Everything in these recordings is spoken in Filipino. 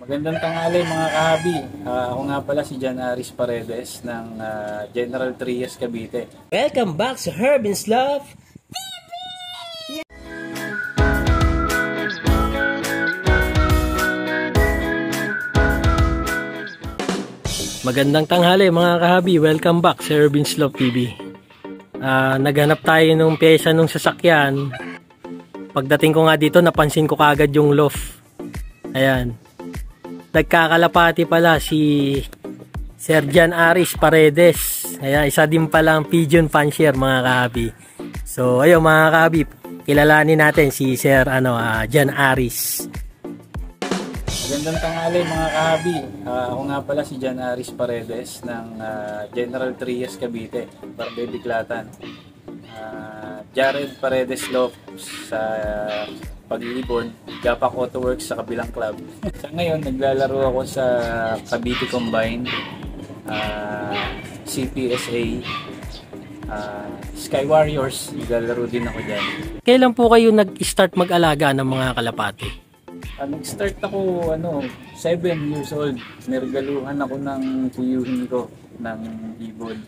Magandang tanghali mga kahabi. Ako nga pala si Jan Aris Paredes ng General Trias Cavite. Welcome back sa Herb and Love. Magandang tanghali mga kahabi. Welcome back sa Herb and Love TV. Naghanap tayo nung pyesa nung sasakyan. Pagdating ko nga dito, napansin ko kaagad yung loft. Ayan. Nagkakalapati pala si Sir Jan Aris Paredes. Ayan, isa din palang pigeon fancier mga kahabi. So ayun mga kahabi, kilalanin natin si Sir Jan Aris. Magandang tanghali mga kahabi. Ako nga pala si Jan Aris Paredes ng General Trias Cavite, Barangay Biklatan. Jared Paredes Love sa Pag-iibon, Gapak Auto Works sa kabilang club. Sa ngayon, naglalaro ako sa Cavite Combine, CPSA, Sky Warriors, naglalaro din ako dyan. Kailan po kayo nag-start mag-alaga ng mga kalapati? Nag-start ako 7 years old. Niregaluhan ako ng kuyuhin ko ng ibon.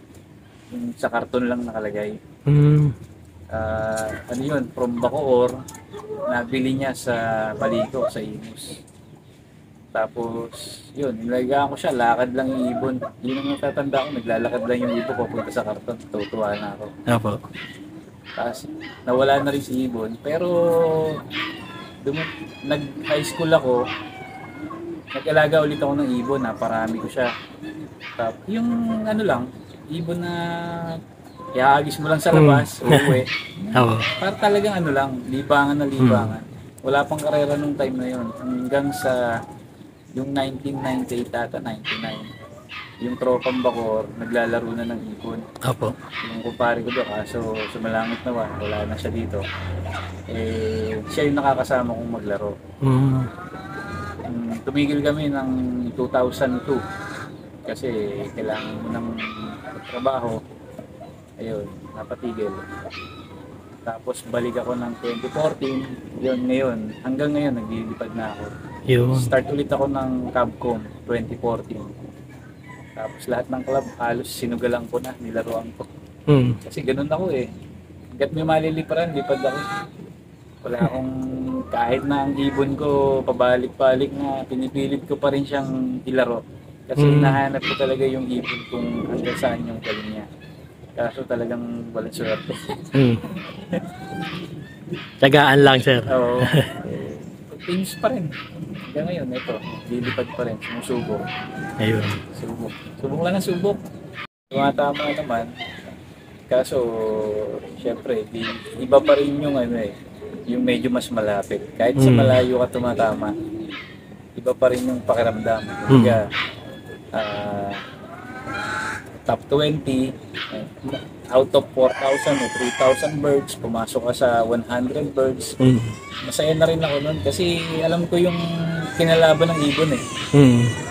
Yung sa karton lang nakalagay. From Bacoor, nabili niya sa Balico, sa Imus. Tapos, yun, nilagyan ko siya, lakad lang yung ibon. Yun ang natatanda ko, naglalakad lang yung ibon papunta sa karton. Tutuwa na ako. Opo. Tapos, nawala na rin si ibon. Pero, nag-high school ako, nag-alaga ulit ako ng ibon, naparami ko siya. Tapos, yung ibon na ihaagis mo lang sa labas, uuwi. Para talagang libangan na libangan. Wala pang karera nung time na yun. Hanggang sa yung 1998 ata, 99. Yung tropang Bacoor, naglalaro na ng ibon. Opo. Yung kumpare ko doon, kaso sumalangit na wala na siya dito. Siya yung nakakasama kong maglaro. Tumigil kami ng 2002 kasi kailangan mo ng trabaho. Ayun, napatigil. Tapos balik ako ng 2014, yun ngayon, hanggang ngayon naglilipad na ako. Start ulit ako ng Cabcom 2014. Tapos lahat ng club halos sinugalan ko na, nilaruan ko. Kasi ganun ako eh. Hanggat may maliliparan, lipad ako. Wala akong, kahit na ang ibon ko pabalik-balik na, pinipilit ko pa rin siyang ilaro. Kasi hinahanap ko talaga yung ibon kung hanggang saan yung galing niya. Kaso talagang walang swerte. Tagaan lang, sir. Oo. Things pa rin. Hanggang ngayon, ito, lilipad pa rin, sumusubok. Ayun. Subok lang ang subok. Tumatama naman. Kaso, syempre, iba pa rin yung yung medyo mas malapit. Kahit sa malayo ka tumatama, iba pa rin yung pakiramdam. Kaya, top 20, out of 4,000 o 3,000 birds, pumasok ka sa 100 birds. Masaya na rin ako nun kasi alam ko yung kinalaban ng ibon eh.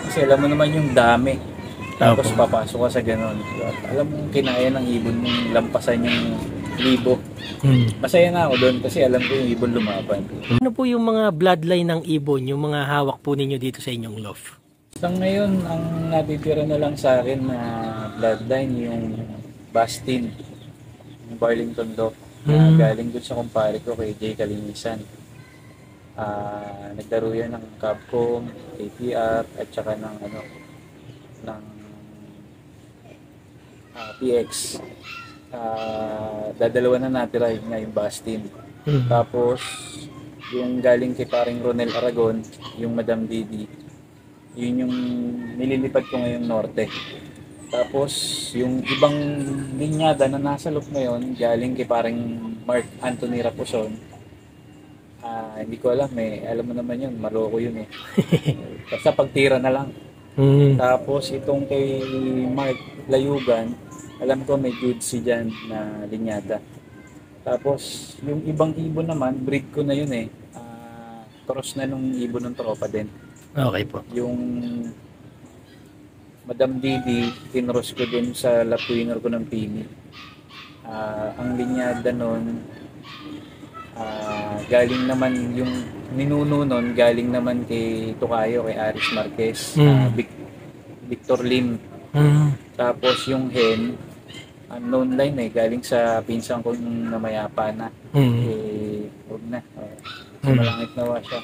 Kasi alam mo naman yung dami. Tapos papasok ka sa ganun. Alam mo kinaya ng ibon yung lampasan yung libo. Masaya na ako doon kasi alam ko yung ibon lumaban. Ano po yung mga bloodline ng ibon, yung mga hawak po ninyo dito sa inyong loft? So ngayon, ang natitira na lang sa akin na bloodline yung Bastin, yung Burlington Dog, na galing dun sa kumpare ko kay Jay Kalinisan. Naglaro yan ng Capcom, APR, at saka ng PX. Dadalawa na natira yun nga yung Bastin. Tapos, yung galing kay paring Ronel Aragon, yung Madam Didi, yun yung nililipad ko ngayong norte. Tapos yung ibang linyada na nasa loop ngayon galing kay parang Mark Anthony Raposon. Hindi ko alam alam mo naman yun, maloko yun eh. Basta pagtira na lang. Tapos itong kay Mark Layugan, alam ko may Judsi dyan na linyada. Tapos yung ibang ibon naman, breed ko na yun eh. Cross na nung ibon ng tropa din. Okay po. Yung Madam Didi, tinros ko din sa lap winner ko ng Pini. Ang linyada nun, Galing naman yung ninuno nun, galing naman kay Tokayo, kay Aris Marquez, Victor Lim. Tapos yung hen, unknown line galing sa pinsan ko nung namayapa na. Huwag na. Malangit nawa siya.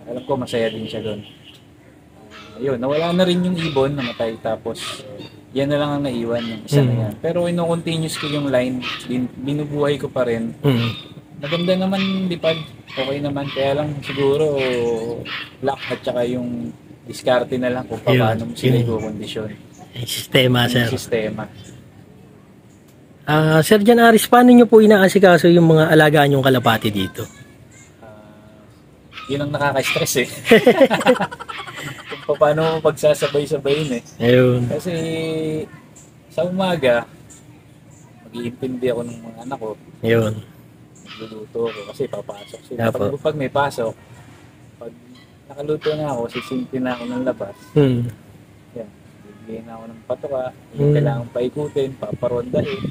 Alam ko masaya din siya doon. Yun, nawala na rin yung ibon, namatay. Tapos yan na lang ang naiwan, yung isa na yan. Pero ino-continuous ko yung line, binubuhay ko pa rin. Maganda naman lipad, okay naman. Kaya lang siguro luck at saka yung diskarte na lang kung paano mo sila i-kondisyon. Sistema, sir. Sistema. Sir Jan Aris, paano nyo po inaasikaso yung mga alagaan yung kalapati dito? Yun ang nakaka-stress kung paano mo pagsasabay-sabayin Ayun. Kasi sa umaga, mag-iintindi ako ng mga anak ko. Ayun. Magluluto ako kasi papasok sila. Pag may pasok, pag nakaluto na ako, sisimple na ako ng labas. Yan. Bibigyan na ako ng patoka. Kailangan paikutin, paparondahin.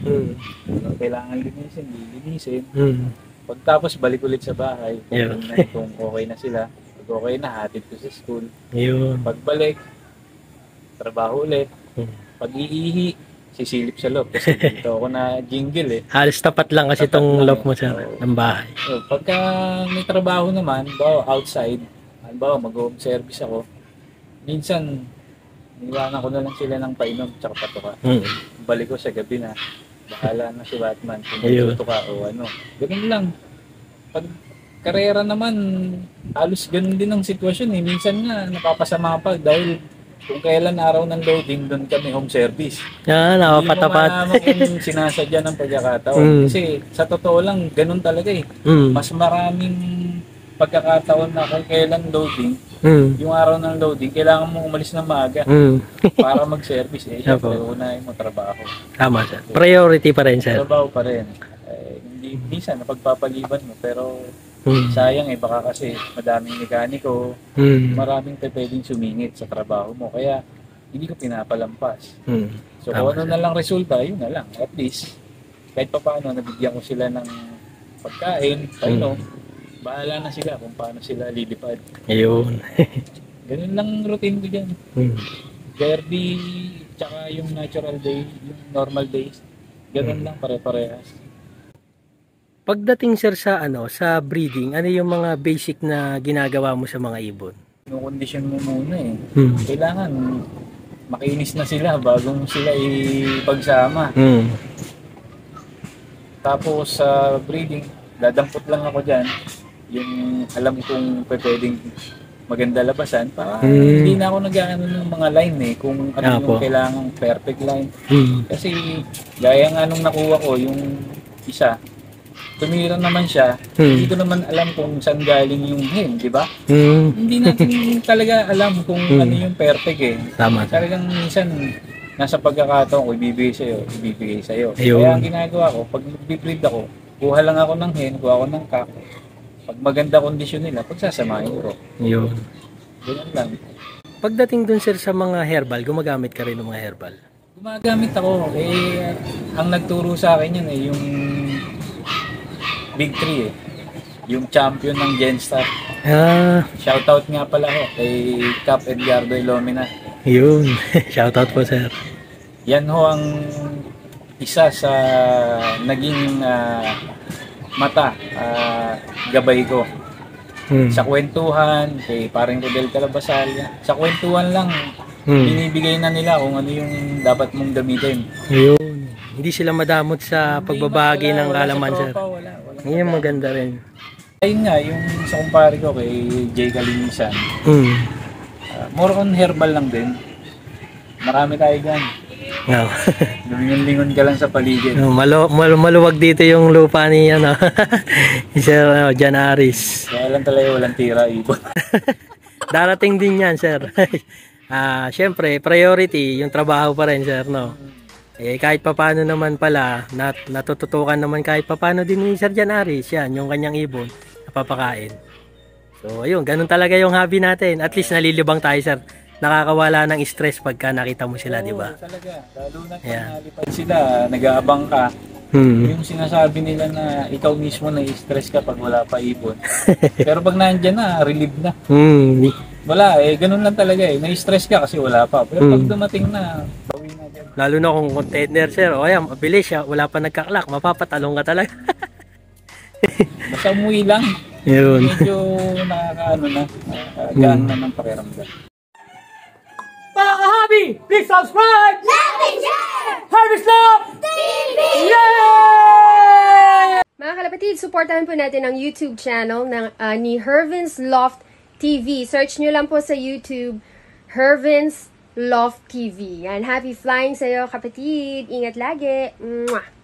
Kailangan linisin, lilinisin. Pagtapos balik ulit sa bahay. Kung okay na sila. Pag okay na, hatid ko sa school. Pagbalik, trabaho ulit. Pag iihi, sisilip sa loob. Kasi dito ako na jingle Halos tapat lang kasi itong loob mo sa ng bahay. Pagka may trabaho naman, outside, mag-home service ako, minsan, niwanan ko na lang sila ng painom tsaka patoka. Balik ko sa gabi na, bahala na si Batman kung luto ka o ano. Ganun lang. Pag karera naman, halos ganun din ang sitwasyon Minsan nga, napapasama pa dahil kung kailan araw ng loading, doon kami home service. Nakapatapat. Hindi mo malaman kung sinasadya ng pagkakataon. Kasi sa totoo lang, ganun talaga Mas maraming pagkakataon na kung kailan loading, yung araw ng loading, kailangan mo umalis ng maaga para mag-service. Siyempre, unahin mo trabaho. Tama, sir. Priority pa rin, sir. Trabaho pa rin. Hindi, minsan, napagpapaliban mo, pero sayang baka kasi madaming mekaniko, maraming pwedeng sumingit sa trabaho mo. Kaya, hindi ko pinapalampas. So, kung ano na lang resulta, yun na lang. At least, kahit pa paano, nabigyan ko sila ng pagkain, painom, bahala na sila kung paano sila lilipad. Ayun. Ganun lang routine ko dyan. Derby, tsaka yung natural day, yung normal days, ganun lang pare-parehas. Pagdating, sir, sa sa breeding, ano yung mga basic na ginagawa mo sa mga ibon? Yung condition mo muna Kailangan makinis na sila bago mo sila ipagsama. Tapos sa breeding, dadampot lang ako dyan. Yung alam kong pwedeng maganda labasan para hindi na ako nag-aano ng mga line kung ano yung kailangang perfect line. Kasi gaya nga nung nakuha ko yung isa, tumira naman siya, hindi ko naman alam kung saan galing yung hen, di ba? Hindi natin talaga alam kung ano yung perfect Tama. Talagang minsan nasa pagkakataon ko ibibigay sa'yo. Kaya ang ginagawa ko, pag nag-breed ako, kuha lang ako ng hen, kuha ako ng cock. Pag maganda kondisyon nila, pagsasamahin ko. Yun. Ganun lang. Pagdating dun, sir, sa mga herbal, gumagamit ka rin ng mga herbal? Gumagamit ako. Ang nagturo sa akin yun yung Big 3 Yung champion ng Genstar. Shoutout nga pala ako kay Cap Edgardo Ilomina. Yun. Shoutout po, sir. Yan ho ang isa sa naging mata, gabay ko. Sa kwentuhan, kay paring Rodel Calabasal, sa kwentuhan lang, binibigay na nila kung ano yung dapat mong gamitin. Yun. Hindi sila madamot sa pagbabahagi ng kalaman, sir. Wala. Yan maganda rin. Ayun nga, yung sa kumpare ko kay Jay Kalinisan, more on herbal lang din. Marami tayo dyan. Lumingon-lingon ka lang sa paligid. Maluwag dito yung lupa niya, Sir Jan Aris. Kaya lang talaga walang tira, ibon. Darating din yan, sir. Siyempre, priority, yung trabaho pa rin, sir, kahit papano naman pala, natututukan naman kahit papano din ni Sir Jan Aris, yan, yung kanyang ibon, napapakain. So, ayun, ganun talaga yung hobby natin. At least nalilibang tayo, sir, nakakawala ng stress pagka nakita mo sila, di ba? Oo, talaga. Lalo na pag Yeah. nalipad sila, nag-aabang ka. Hmm. Yung sinasabi nila na ikaw mismo na-stress ka pag wala pa ibon. Pero pag nandyan na, relieve na. Hmm. Wala ganun lang talaga na-stress ka kasi wala pa. Pero pag dumating na, bawin na dyan. Lalo na kung container, sir. O ayan, mabilis siya. Wala pa nagkaklak. Mapapatalong ka talaga. Basta umuwi lang. Yun. Medyo nakakaano na, gaan na ng pakiramdam. Mga kahabi, please subscribe! Like and share! Harvest Love! TV! Yay! Mga kalapatid, supportahan po natin ang YouTube channel ng, ni Hervin's Loft TV. Search nyo lang po sa YouTube, Hervin's Loft TV. Yan, happy flying sa'yo, kapatid. Ingat lagi. Mwah!